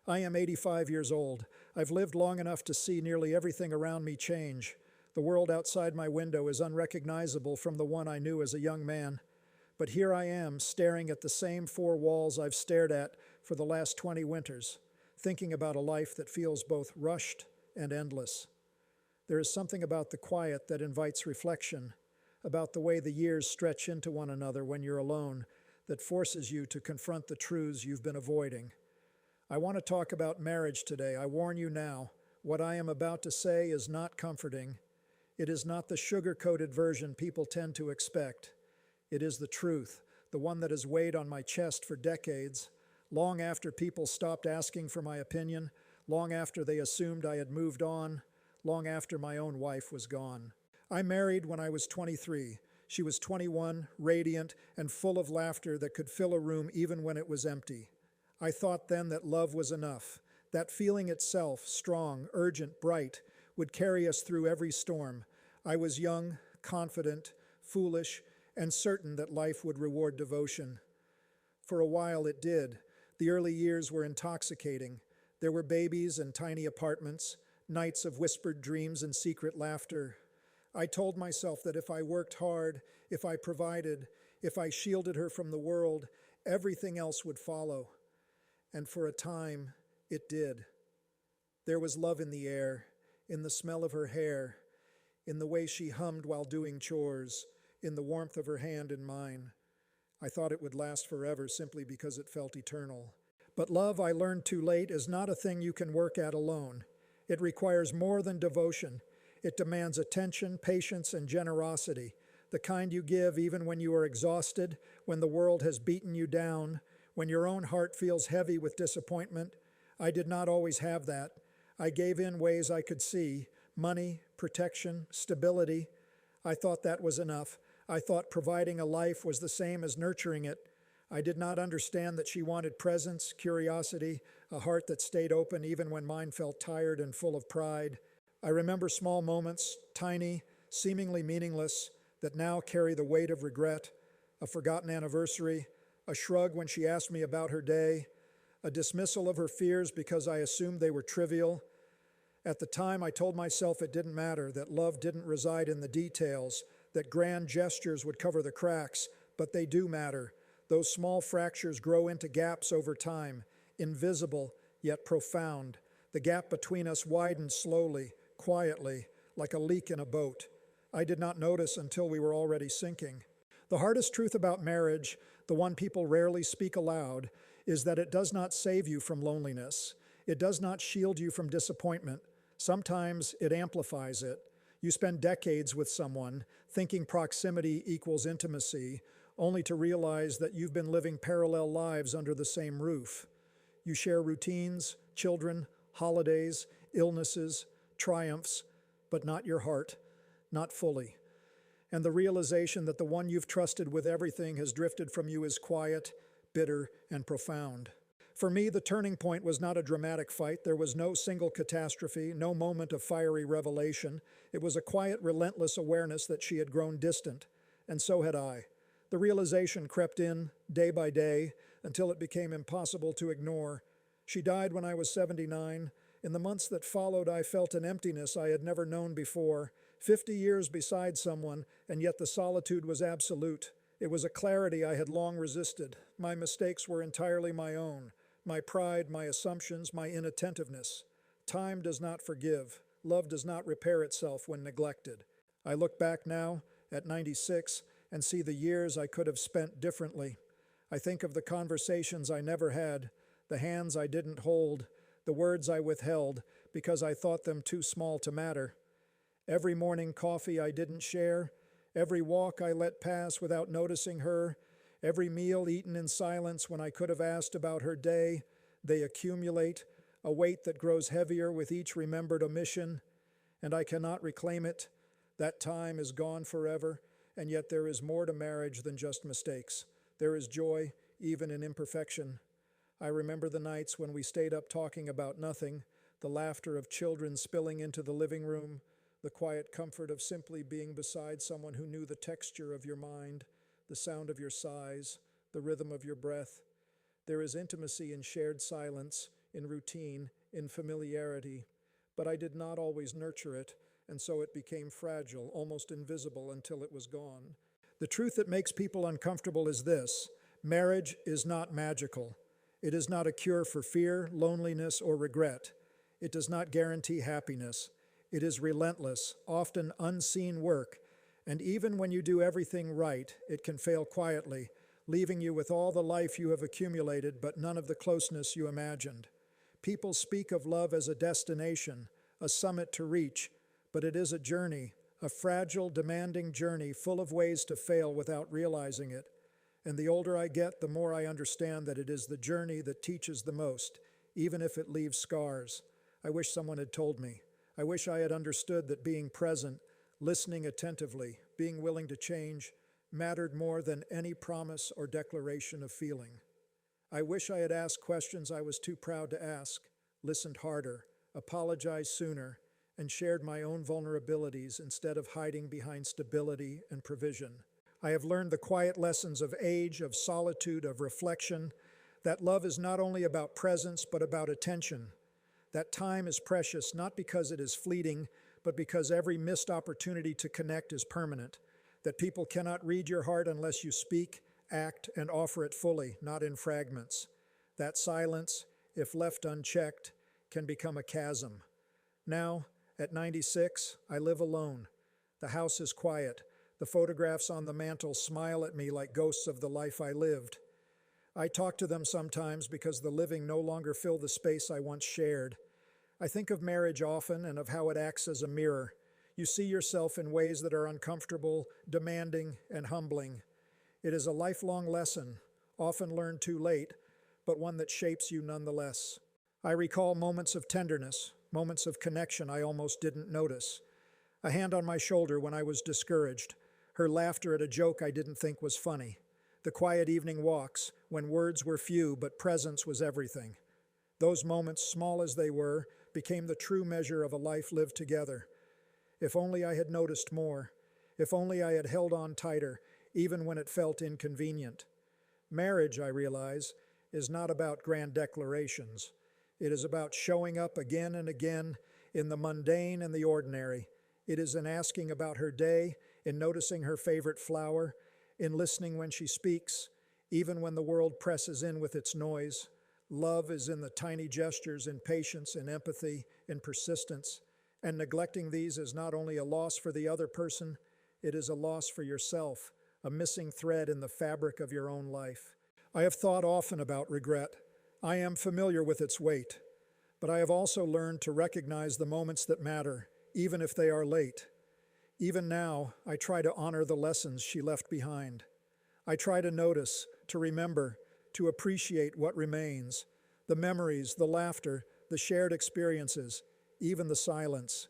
I am 85 years old. I've lived long enough to see nearly everything around me change. The world outside my window is unrecognizable from the one I knew as a young man. But here I am, staring at the same four walls I've stared at for the last 20 winters, thinking about a life that feels both rushed and endless. There is something about the quiet that invites reflection, about the way the years stretch into one another when you're alone, that forces you to confront the truths you've been avoiding. I want to talk about marriage today. I warn you now, what I am about to say is not comforting. It is not the sugar-coated version people tend to expect. It is the truth, the one that has weighed on my chest for decades, long after people stopped asking for my opinion, long after they assumed I had moved on, long after my own wife was gone. I married when I was 23. She was 21, radiant, and full of laughter that could fill a room even when it was empty. I thought then that love was enough. That feeling itself, strong, urgent, bright, would carry us through every storm. I was young, confident, foolish, and certain that life would reward devotion. For a while it did. The early years were intoxicating. There were babies and tiny apartments, nights of whispered dreams and secret laughter. I told myself that if I worked hard, if I provided, if I shielded her from the world, everything else would follow. And for a time, it did. There was love in the air, in the smell of her hair, in the way she hummed while doing chores, in the warmth of her hand in mine. I thought it would last forever simply because it felt eternal. But love, I learned too late, is not a thing you can work at alone. It requires more than devotion. It demands attention, patience, and generosity, the kind you give even when you are exhausted, when the world has beaten you down, when your own heart feels heavy with disappointment. I did not always have that. I gave in ways I could see: money, protection, stability. I thought that was enough. I thought providing a life was the same as nurturing it. I did not understand that she wanted presence, curiosity, a heart that stayed open even when mine felt tired and full of pride. I remember small moments, tiny, seemingly meaningless, that now carry the weight of regret: a forgotten anniversary, a shrug when she asked me about her day, a dismissal of her fears because I assumed they were trivial. At the time, I told myself it didn't matter, that love didn't reside in the details, that grand gestures would cover the cracks, but they do matter. Those small fractures grow into gaps over time, invisible yet profound. The gap between us widened slowly, quietly, like a leak in a boat. I did not notice until we were already sinking. The hardest truth about marriage, the one people rarely speak aloud, is that it does not save you from loneliness. It does not shield you from disappointment. Sometimes it amplifies it. You spend decades with someone, thinking proximity equals intimacy, only to realize that you've been living parallel lives under the same roof. You share routines, children, holidays, illnesses, triumphs, but not your heart, not fully. And the realization that the one you've trusted with everything has drifted from you is quiet, bitter, and profound. For me, the turning point was not a dramatic fight. There was no single catastrophe, no moment of fiery revelation. It was a quiet, relentless awareness that she had grown distant, and so had I. The realization crept in, day by day, until it became impossible to ignore. She died when I was 79. In the months that followed, I felt an emptiness I had never known before. 50 years beside someone, and yet the solitude was absolute. It was a clarity I had long resisted. My mistakes were entirely my own. My pride, my assumptions, my inattentiveness. Time does not forgive. Love does not repair itself when neglected. I look back now, at 96, and see the years I could have spent differently. I think of the conversations I never had, the hands I didn't hold, the words I withheld because I thought them too small to matter. Every morning coffee I didn't share, every walk I let pass without noticing her, every meal eaten in silence when I could have asked about her day, they accumulate, a weight that grows heavier with each remembered omission, and I cannot reclaim it. That time is gone forever, and yet there is more to marriage than just mistakes. There is joy, even in imperfection. I remember the nights when we stayed up talking about nothing, the laughter of children spilling into the living room, the quiet comfort of simply being beside someone who knew the texture of your mind, the sound of your sighs, the rhythm of your breath. There is intimacy in shared silence, in routine, in familiarity. But I did not always nurture it, and so it became fragile, almost invisible until it was gone. The truth that makes people uncomfortable is this: marriage is not magical. It is not a cure for fear, loneliness, or regret. It does not guarantee happiness. It is relentless, often unseen work, and even when you do everything right, it can fail quietly, leaving you with all the life you have accumulated, but none of the closeness you imagined. People speak of love as a destination, a summit to reach, but it is a journey, a fragile, demanding journey full of ways to fail without realizing it. And the older I get, the more I understand that it is the journey that teaches the most, even if it leaves scars. I wish someone had told me. I wish I had understood that being present, listening attentively, being willing to change, mattered more than any promise or declaration of feeling. I wish I had asked questions I was too proud to ask, listened harder, apologized sooner, and shared my own vulnerabilities instead of hiding behind stability and provision. I have learned the quiet lessons of age, of solitude, of reflection, that love is not only about presence, but about attention. That time is precious, not because it is fleeting, but because every missed opportunity to connect is permanent. That people cannot read your heart unless you speak, act, and offer it fully, not in fragments. That silence, if left unchecked, can become a chasm. Now, at 96, I live alone. The house is quiet. The photographs on the mantel smile at me like ghosts of the life I lived. I talk to them sometimes because the living no longer fill the space I once shared. I think of marriage often and of how it acts as a mirror. You see yourself in ways that are uncomfortable, demanding, and humbling. It is a lifelong lesson, often learned too late, but one that shapes you nonetheless. I recall moments of tenderness, moments of connection I almost didn't notice. A hand on my shoulder when I was discouraged, her laughter at a joke I didn't think was funny. The quiet evening walks, when words were few but presence was everything. Those moments, small as they were, became the true measure of a life lived together. If only I had noticed more. If only I had held on tighter, even when it felt inconvenient. Marriage, I realize, is not about grand declarations. It is about showing up again and again in the mundane and the ordinary. It is in asking about her day, in noticing her favorite flower, in listening when she speaks, even when the world presses in with its noise. Love is in the tiny gestures, in patience, in empathy, in persistence. And neglecting these is not only a loss for the other person, it is a loss for yourself, a missing thread in the fabric of your own life. I have thought often about regret. I am familiar with its weight, but I have also learned to recognize the moments that matter, even if they are late. Even now, I try to honor the lessons she left behind. I try to notice, to remember, to appreciate what remains, the memories, the laughter, the shared experiences, even the silence.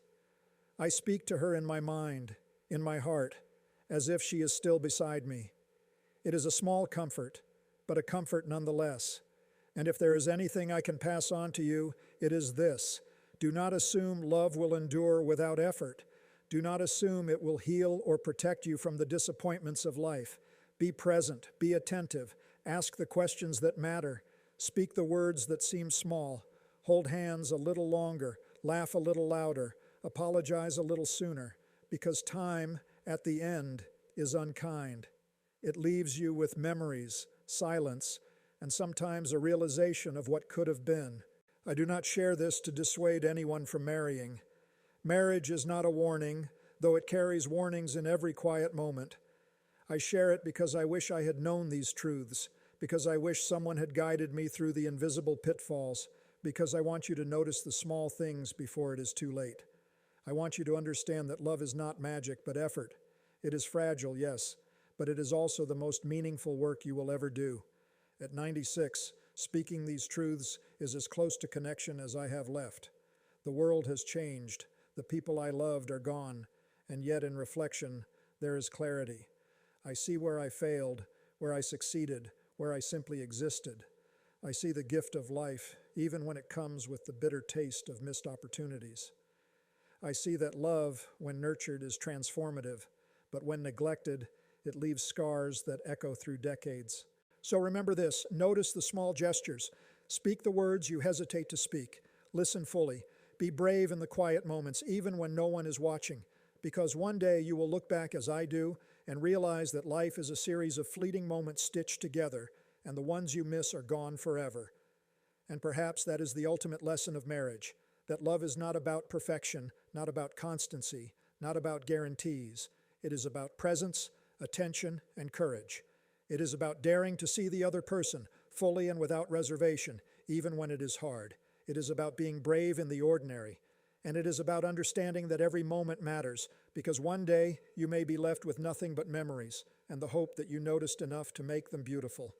I speak to her in my mind, in my heart, as if she is still beside me. It is a small comfort, but a comfort nonetheless. And if there is anything I can pass on to you, it is this: do not assume love will endure without effort. Do not assume it will heal or protect you from the disappointments of life. Be present, be attentive, ask the questions that matter, speak the words that seem small, hold hands a little longer, laugh a little louder, apologize a little sooner, because time, at the end, is unkind. It leaves you with memories, silence, and sometimes a realization of what could have been. I do not share this to dissuade anyone from marrying. Marriage is not a warning, though it carries warnings in every quiet moment. I share it because I wish I had known these truths, because I wish someone had guided me through the invisible pitfalls, because I want you to notice the small things before it is too late. I want you to understand that love is not magic, but effort. It is fragile, yes, but it is also the most meaningful work you will ever do. At 96, speaking these truths is as close to connection as I have left. The world has changed. The people I loved are gone, and yet in reflection, there is clarity. I see where I failed, where I succeeded, where I simply existed. I see the gift of life, even when it comes with the bitter taste of missed opportunities. I see that love, when nurtured, is transformative, but when neglected, it leaves scars that echo through decades. So remember this: notice the small gestures. Speak the words you hesitate to speak. Listen fully. Be brave in the quiet moments, even when no one is watching, because one day you will look back as I do and realize that life is a series of fleeting moments stitched together, and the ones you miss are gone forever. And perhaps that is the ultimate lesson of marriage, that love is not about perfection, not about constancy, not about guarantees. It is about presence, attention, and courage. It is about daring to see the other person fully and without reservation, even when it is hard. It is about being brave in the ordinary. And it is about understanding that every moment matters, because one day you may be left with nothing but memories and the hope that you noticed enough to make them beautiful.